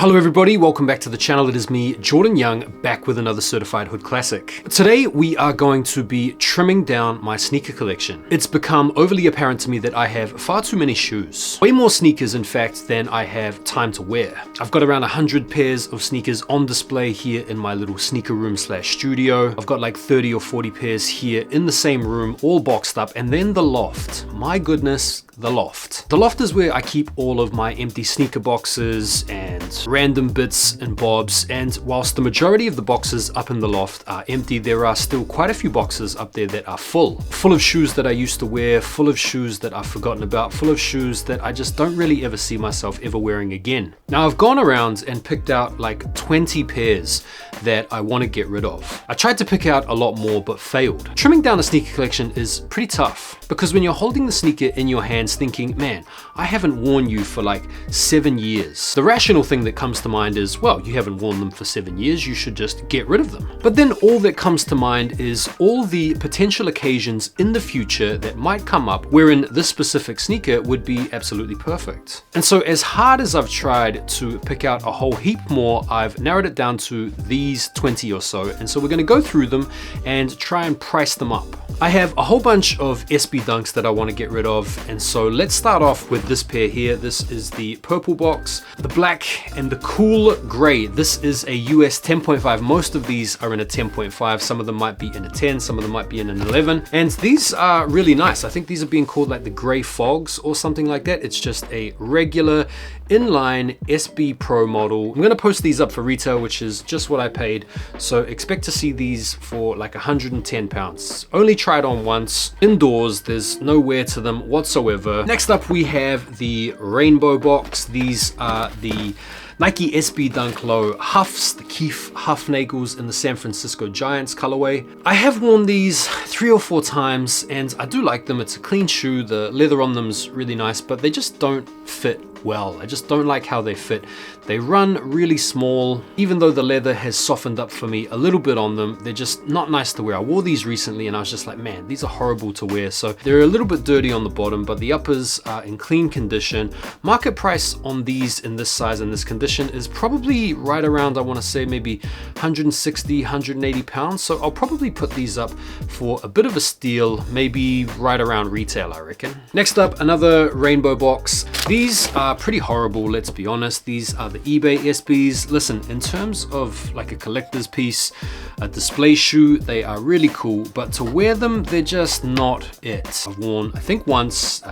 Hello everybody, welcome back to the channel. It is me, Jordan Young, back with another certified hood classic. Today we are going to be trimming down my sneaker collection. It's become overly apparent to me that I have far too many shoes. Way more sneakers in fact than I have time to wear. I've got around 100 pairs of sneakers on display here in my little sneaker room slash studio. I've got like 30 or 40 pairs here in the same room, all boxed up, and then the loft. My goodness, the loft. The loft is where I keep all of my empty sneaker boxes and random bits and bobs, and whilst the majority of the boxes up in the loft are empty, there are still quite a few boxes up there that are full of shoes that I used to wear, full of shoes that I've forgotten about, full of shoes that I just don't really ever see myself ever wearing again. Now I've gone around and picked out like 20 pairs that I want to get rid of. I tried to pick out a lot more but failed. Trimming down a sneaker collection is pretty tough because when you're holding the sneaker in your hands thinking, man, I haven't worn you for like 7 years. The rational thing that comes to mind is, well, you haven't worn them for 7 years, you should just get rid of them. But then all that comes to mind is all the potential occasions in the future that might come up wherein this specific sneaker would be absolutely perfect. And so as hard as I've tried to pick out a whole heap more, I've narrowed it down to these 20 or so. And so we're gonna go through them and try and price them up. I have a whole bunch of SB Dunks that I want to get rid of, and so let's start off with this pair here. This is the purple box, the black, and the cool gray. This is a US 10.5. Most of these are in a 10.5. Some of them might be in a 10, some of them might be in an 11, and these are really nice. I think these are being called like the gray fogs or something like that. It's just a regular inline SB Pro model. I'm going to post these up for retail, which is just what I paid, so expect to see these for like 110 pounds. Only tried on once, indoors, there's no wear to them whatsoever. Next up we have the rainbow box. These are the Nike SB Dunk Low Huffs, the Keith Huff Nagels in the San Francisco Giants colorway. I have worn these 3 or 4 times and I do like them. It's a clean shoe, the leather on them is really nice, but they just don't fit well. I just don't like how they fit. They run really small. Even though the leather has softened up for me a little bit on them, they're just not nice to wear. I wore these recently and I was just like, man, these are horrible to wear. So they're a little bit dirty on the bottom, but the uppers are in clean condition. Market price on these in this size and this condition is probably right around, I want to say maybe 160, 180 pounds. So I'll probably put these up for a bit of a steal, maybe right around retail, I reckon. Next up, another rainbow box. These are pretty horrible, let's be honest. These are the eBay SBs. Listen, in terms of like a collector's piece, a display shoe, they are really cool, but to wear them, they're just not it. I've worn, I think once,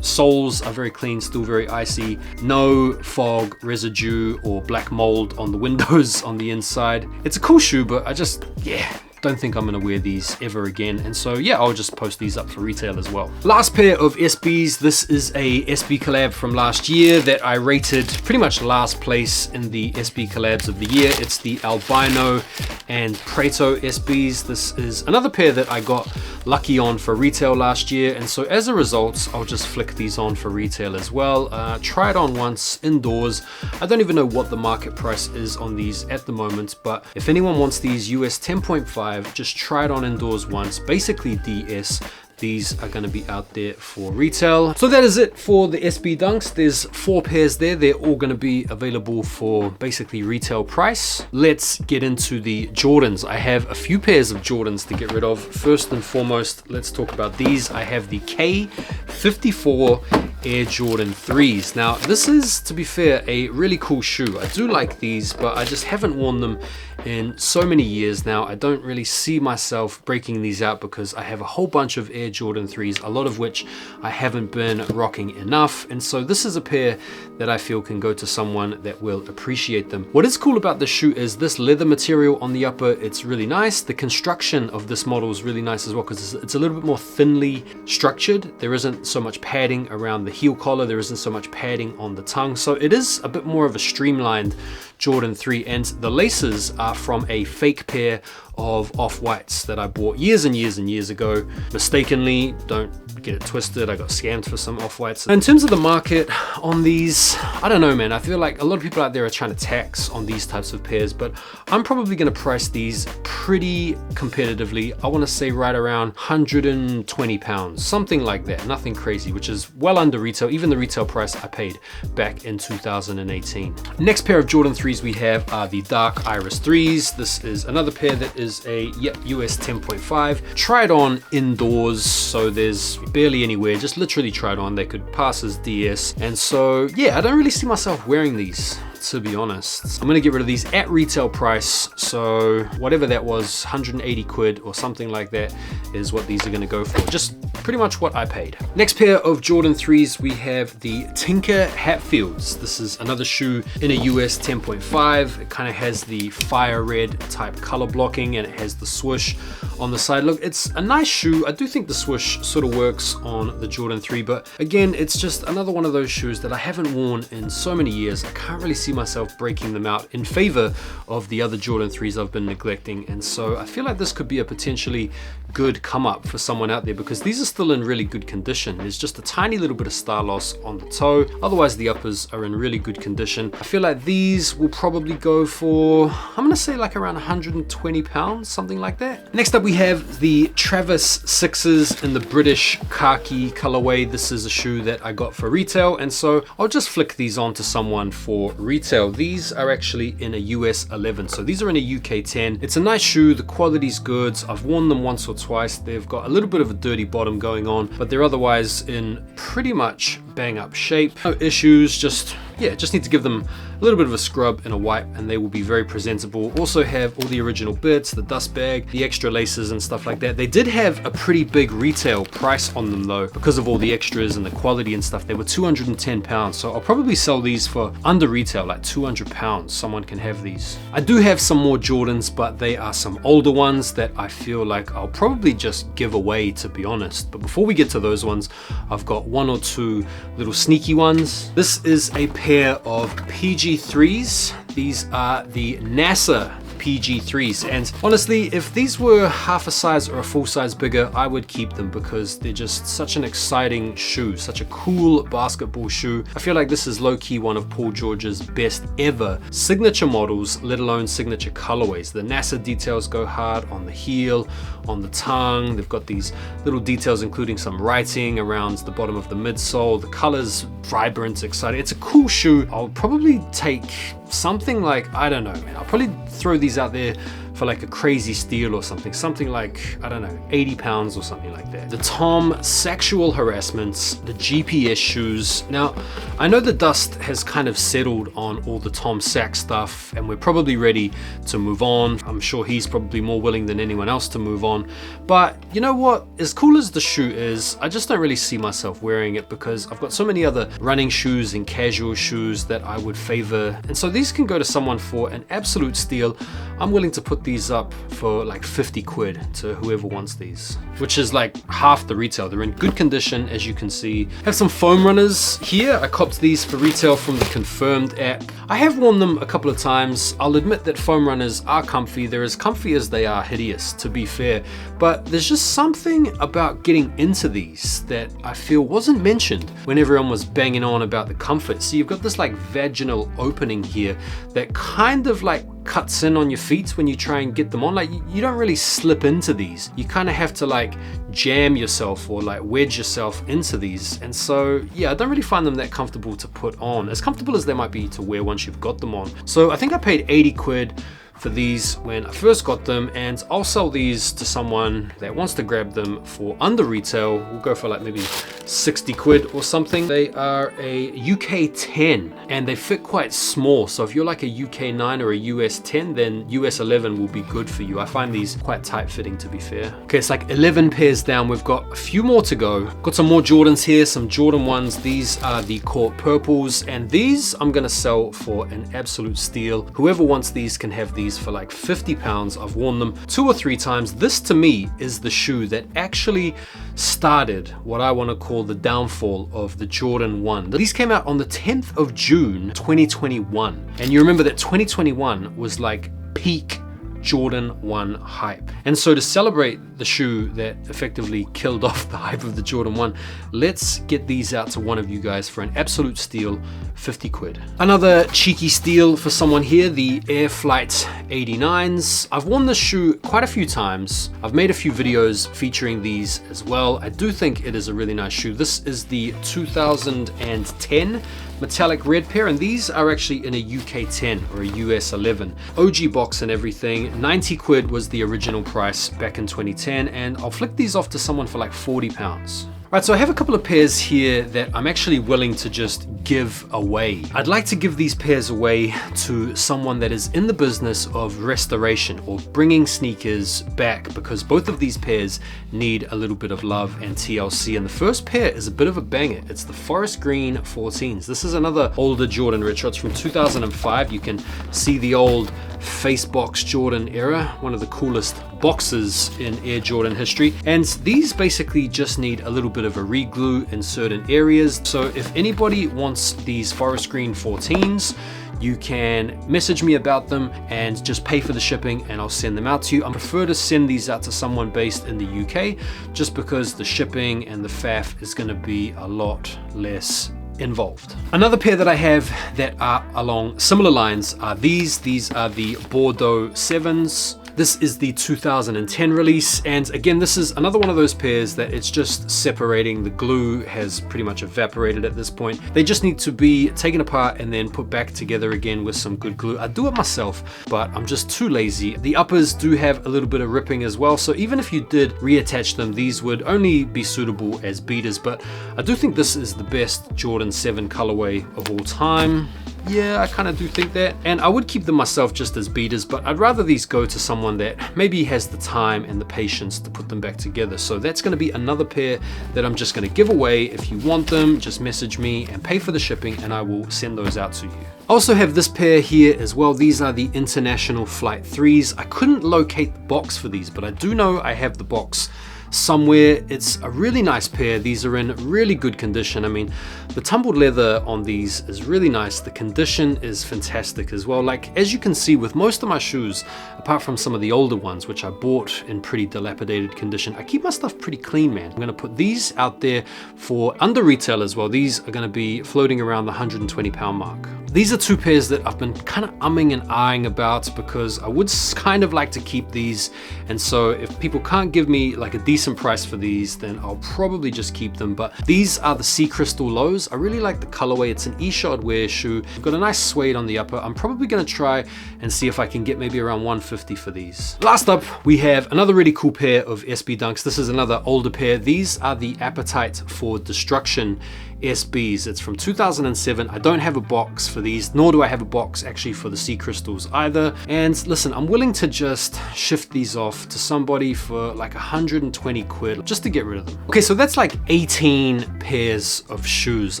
soles are very clean, still very icy, no fog, residue, or black mold on the windows on the inside. It's a cool shoe, but I just, yeah, don't think I'm gonna wear these ever again, and so yeah, I'll just post these up for retail as well. Last pair of SBs. This is a SB collab from last year that I rated pretty much last place in the SB collabs of the year. It's the Albino and Prato SBs. This is another pair that I got lucky on for retail last year, and so as a result, I'll just flick these on for retail as well. Tried on once indoors. I don't even know what the market price is on these at the moment, but if anyone wants these US 10.5, just try it on indoors once, basically DS. These are going to be out there for retail. So that is it for the SB Dunks. There's 4 pairs there. They're all going to be available for basically retail price. Let's get into the Jordans. I have a few pairs of Jordans to get rid of. First and foremost, let's talk about these. I have the K54 Air Jordan 3s. Now, this is, to be fair, a really cool shoe. I do like these, but I just haven't worn them in so many years now. I don't really see myself breaking these out because I have a whole bunch of Air Jordan 3s, a lot of which I haven't been rocking enough, and so this is a pair that I feel can go to someone that will appreciate them. What is cool about this shoe is this leather material on the upper. It's really nice. The construction of this model is really nice as well because it's a little bit more thinly structured. There isn't so much padding around the heel collar, there isn't so much padding on the tongue, so it is a bit more of a streamlined Jordan 3, and the laces are from a fake pair of off-whites that I bought years and years and years ago. Mistakenly, don't get it twisted. I got scammed for some off-whites. In terms of the market on these, I don't know, man. I feel like a lot of people out there are trying to tax on these types of pairs, but I'm probably going to price these pretty competitively. I want to say right around 120 pounds, something like that. Nothing crazy, which is well under retail, even the retail price I paid back in 2018. Next pair of Jordan 3s we have are the Dark Iris 3s. This is another pair that is a US 10.5. Tried on indoors, so there's barely anywhere, just literally tried on. They could pass as DS, and so yeah, I don't really see myself wearing these, to be honest. I'm gonna get rid of these at retail price, so whatever that was, 180 quid or something like that is what these are gonna go for. Just pretty much what I paid. Next pair of Jordan 3s, we have the Tinker Hatfields. This is another shoe in a US 10.5. It kind of has the fire red type color blocking, and it has the swoosh on the side. Look, it's a nice shoe. I do think the swoosh sort of works on the Jordan 3, but again, it's just another one of those shoes that I haven't worn in so many years. I can't really see myself breaking them out in favor of the other Jordan 3s I've been neglecting, and so I feel like this could be a potentially good come up for someone out there, because these are still in really good condition. There's just a tiny little bit of star loss on the toe, otherwise the uppers are in really good condition. I feel like these will probably go for, I'm gonna say like around 120 pounds, something like that. Next up we have the Travis 6s in the British khaki colorway. This is a shoe that I got for retail, and so I'll just flick these on to someone for retail. These are actually in a US 11, so these are in a UK 10. It's a nice shoe, the quality's good. I've worn them once or twice. They've got a little bit of a dirty bottom going on, but they're otherwise in pretty much bang up shape. No issues, just need to give them a little bit of a scrub and a wipe, and they will be very presentable. Also have all the original bits, the dust bag, the extra laces and stuff like that. They did have a pretty big retail price on them though, because of all the extras and the quality and stuff. They were 210 pounds, so I'll probably sell these for under retail, like 200 pounds. Someone can have these. I do have some more Jordans, but they are some older ones that I feel like I'll probably just give away, to be honest. But before we get to those ones, I've got one or two little sneaky ones. This is a pair of PG3s. These are the NASA PG3s, and honestly, if these were half a size or a full size bigger, I would keep them, because they're just such an exciting shoe, such a cool basketball shoe. I feel like this is low-key one of Paul George's best ever signature models, let alone signature colorways. The NASA details go hard on the heel, on the tongue. They've got these little details including some writing around the bottom of the midsole. The colors vibrant, exciting. It's a cool shoe. I'll probably take something like, I don't know, man, I'll probably throw these out there for like a crazy steal or something like, I don't know, 80 pounds or something like that. The Tom Sexual Harassments, the GPS shoes. Now, I know the dust has kind of settled on all the Tom Sack stuff, and we're probably ready to move on. I'm sure he's probably more willing than anyone else to move on. But you know what? As cool as the shoe is, I just don't really see myself wearing it, because I've got so many other running shoes and casual shoes that I would favor. And so these can go to someone for an absolute steal. I'm willing to put these up for like 50 quid to whoever wants these, which is like half the retail. They're in good condition, as you can see. Have some foam runners here. I copped these for retail from the Confirmed app. I have worn them a couple of times. I'll admit that foam runners are comfy. They're as comfy as they are hideous, to be fair, but there's just something about getting into these that I feel wasn't mentioned when everyone was banging on about the comfort. So you've got this like vaginal opening here that kind of like cuts in on your feet when you try and get them on. Like you don't really slip into these. You kind of have to like jam yourself or like wedge yourself into these. And so yeah, I don't really find them that comfortable to put on, as comfortable as they might be to wear once you've got them on. So I think I paid 80 quid for these when I first got them, and I'll sell these to someone that wants to grab them for under retail. We'll go for like maybe 60 quid or something. They are a UK 10 and they fit quite small, so if you're like a UK 9 or a US 10, then US 11 will be good for you. I find these quite tight fitting, to be fair. Okay, it's like 11 pairs down. We've got a few more to go. Got some more Jordans here, some Jordan 1s. These are the Court Purples, and these I'm gonna sell for an absolute steal. Whoever wants these can have these for like 50 pounds. I've worn them 2 or 3 times. This to me is the shoe that actually started what I want to call the downfall of the Jordan 1. These came out on the 10th of June 2021, and you remember that 2021 was like peak Jordan 1 hype. And so to celebrate the shoe that effectively killed off the hype of the Jordan 1, let's get these out to one of you guys for an absolute steal, 50 quid. Another cheeky steal for someone here, the Air Flight 89s. I've worn this shoe quite a few times. I've made a few videos featuring these as well. I do think it is a really nice shoe. This is the 2010 metallic red pair, and these are actually in a UK 10 or a US 11. OG box and everything. 90 quid was the original price back in 2010, and I'll flick these off to someone for like 40 pounds. Right, so I have a couple of pairs here that I'm actually willing to just give away. I'd like to give these pairs away to someone that is in the business of restoration or bringing sneakers back, because both of these pairs need a little bit of love and TLC. And the first pair is a bit of a banger. It's the Forest Green 14s. This is another older Jordan retro. It's from 2005. You can see the old face box Jordan era, one of the coolest boxes in Air Jordan history. And these basically just need a little bit of a re-glue in certain areas. So if anybody wants these Forest Green 14s, you can message me about them and just pay for the shipping and I'll send them out to you. I prefer to send these out to someone based in the UK just because the shipping and the faff is going to be a lot less involved. Another pair that I have that are along similar lines are these. These are the Bordeaux 7s. This is the 2010 release, and again, this is another one of those pairs that it's just separating. The glue has pretty much evaporated at this point. They just need to be taken apart and then put back together again with some good glue. I do it myself, but I'm just too lazy. The uppers do have a little bit of ripping as well, so even if you did reattach them, these would only be suitable as beaters, but I do think this is the best Jordan 7 colorway of all time. Yeah, I kind of do think that. And I would keep them myself just as beaters, but I'd rather these go to someone that maybe has the time and the patience to put them back together. So that's going to be another pair that I'm just going to give away. If you want them, just message me and pay for the shipping and I will send those out to you. I also have this pair here as well. These are the International Flight 3s. I couldn't locate the box for these, but I do know I have the box somewhere. It's a really nice pair. These are in really good condition. I mean, the tumbled leather on these is really nice. The condition is fantastic as well. Like, as you can see with most of my shoes, apart from some of the older ones, which I bought in pretty dilapidated condition, I keep my stuff pretty clean, man. I'm gonna put these out there for under retail as well. These are gonna be floating around the 120 pound mark. These are two pairs that I've been kind of umming and eyeing about because I would kind of like to keep these. And so if people can't give me like a decent price for these, then I'll probably just keep them. But these are the Sea Crystal Lows. I really like the colorway. It's an E-shod wear shoe. I've got a nice suede on the upper. I'm probably gonna try and see if I can get maybe around 150 for these. Last up, we have another really cool pair of SB Dunks. This is another older pair. These are the Appetite for Destruction SBs. It's from 2007. I don't have a box for these, nor do I have a box actually for the Sea Crystals either. And listen, I'm willing to just shift these off to somebody for like 120 quid just to get rid of them. Okay, so that's like 18 pairs of shoes.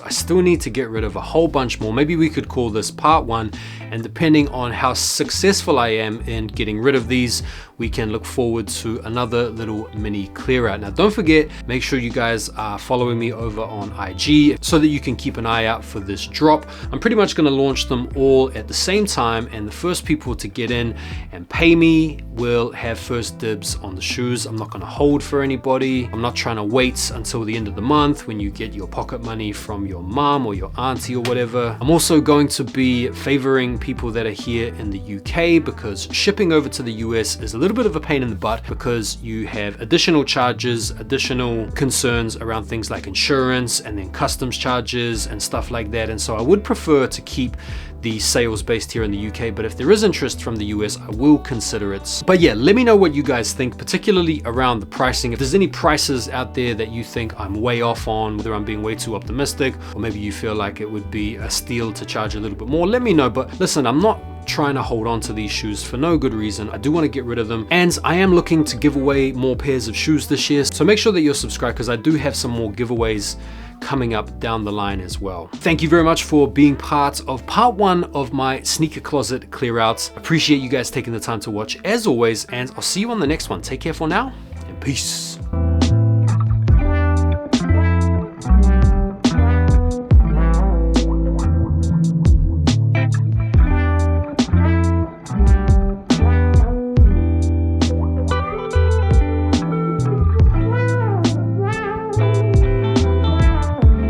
I still need to get rid of a whole bunch more. Maybe we could call this part 1, and depending on how successful I am in getting rid of these, we can look forward to another little mini clear out. Now, don't forget, make sure you guys are following me over on IG so that you can keep an eye out for this drop. I'm pretty much going to launch them all at the same time, and the first people to get in and pay me will have first dibs on the shoes. I'm not going to hold for anybody. I'm not trying to wait until the end of the month when you get your pocket money from your mom or your auntie or whatever. I'm also going to be favoring people that are here in the UK because shipping over to the US is a little bit of a pain in the butt because you have additional charges, additional concerns around things like insurance and then customs charges and stuff like that. And so I would prefer to keep the sales based here in the UK, but if there is interest from the US, I will consider it. But yeah, let me know what you guys think, particularly around the pricing. If there's any prices out there that you think I'm way off on, whether I'm being way too optimistic, or maybe you feel like it would be a steal to charge a little bit more, let me know. But listen, I'm not trying to hold on to these shoes for no good reason. I do want to get rid of them, and I am looking to give away more pairs of shoes this year, so make sure that you're subscribed because I do have some more giveaways coming up down the line as well. Thank you very much for being part of part 1 of my sneaker closet clear out. Appreciate you guys taking the time to watch as always, and I'll see you on the next one. Take care for now, and peace.